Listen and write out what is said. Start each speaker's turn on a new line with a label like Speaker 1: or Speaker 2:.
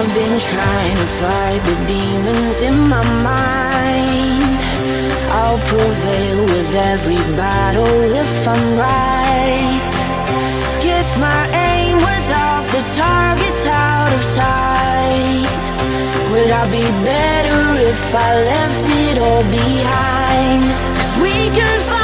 Speaker 1: I've been trying to fight the demons in my mind. I'll prevail with every battle if I'm right. Guess my aim was off, the target's out of sight. Would I be better if I left it all behind? 'Cause we can fight